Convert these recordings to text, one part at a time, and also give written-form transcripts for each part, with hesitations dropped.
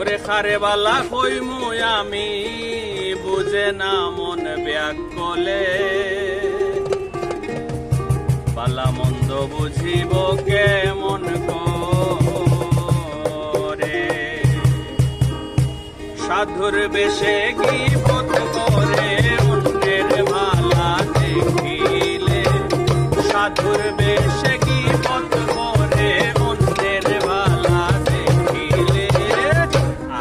ওরে খারে বালা কইমু আমি বুঝে না মন ব্যাকলে বালা মন্দ বুঝিব কেমন করে সাধুর বেশে গীবত করে অন্যের ভালা দেখিলে সাধুর বেশে গীবত করে অন্যের ভালা দেখিলে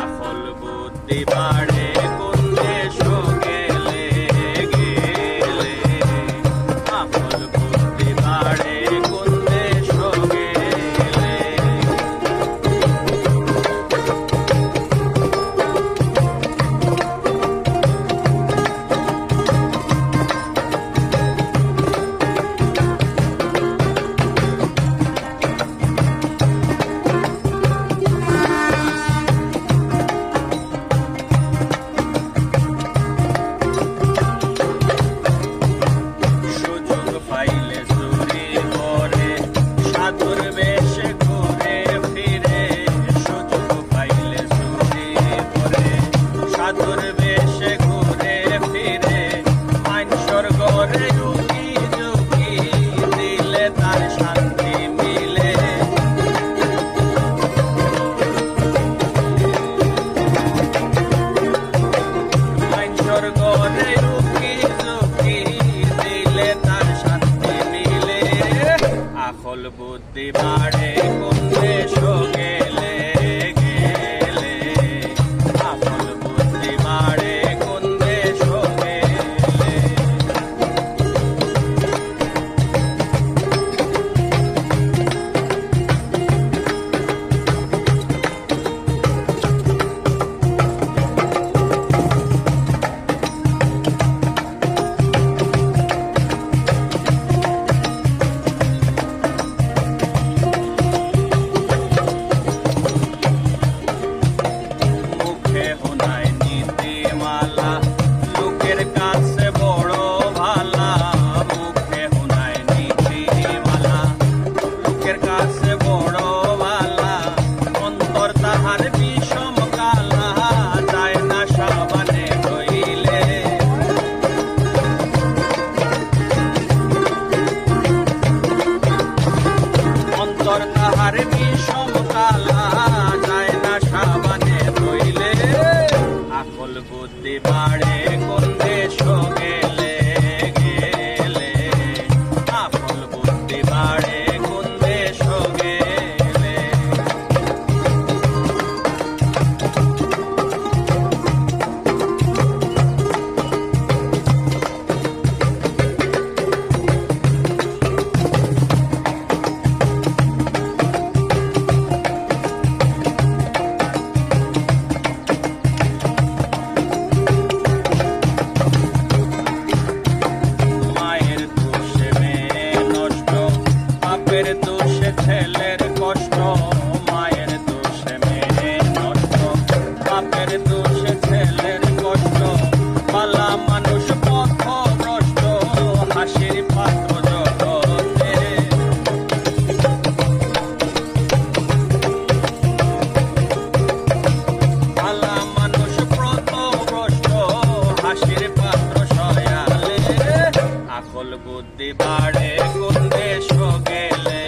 আকল বুদ্ধি বাড়ে কোন দেশ গেলে গেলে আকল বুদ্ধি বাড়ে কোন দেশ গেলে আকল বুদ্ধি বাড়ে কোন দেশ গেলে গেলে আকল বুদ্ধি বাড়ে কোন দেশ গেলে বুদ্ধি বাড়ে কোন দেশ গেলে গেলে আকল বুদ্ধি বাড়ে কোন দেশ গেলে ছেলের কষ্ট মায়ের দোষে মেয়ে নষ্ট বাপের দোষে ছেলের কষ্ট পালা মানুষ পথ ভ্রষ্ট হাসির পাত্র জগতে পালা মানুষ পথ ভ্রষ্ট হাসির পাত্র সয়ালে আকল বুদ্ধি বাড়ে কোন দেশ গেলে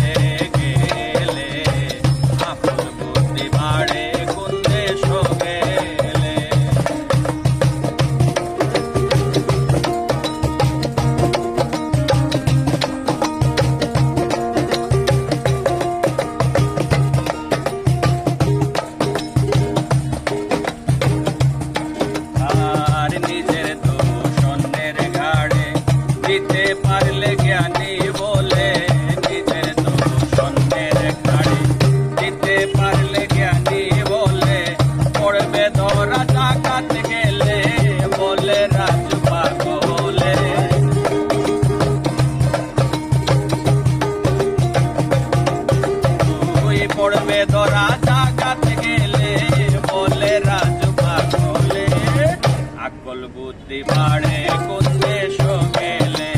পারলে জ্ঞানী বলে নিজের দোষ অন্যের ঘাড়ে দিতে পারলে জ্ঞানী বলে পড়বে ধরা ডাকাত গেলে বলে রাজু পাগলে তুই পড়বে ধরা ডাকাত গেলে বলে রাজু পাগলে আকল বুদ্ধি বাড়ে কোন দেশ গেলে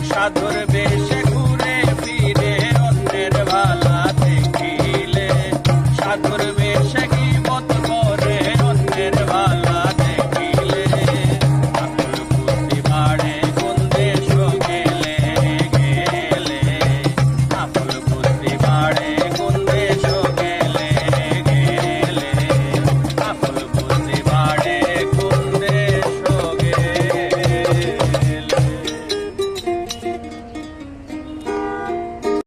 সাধু করবে সে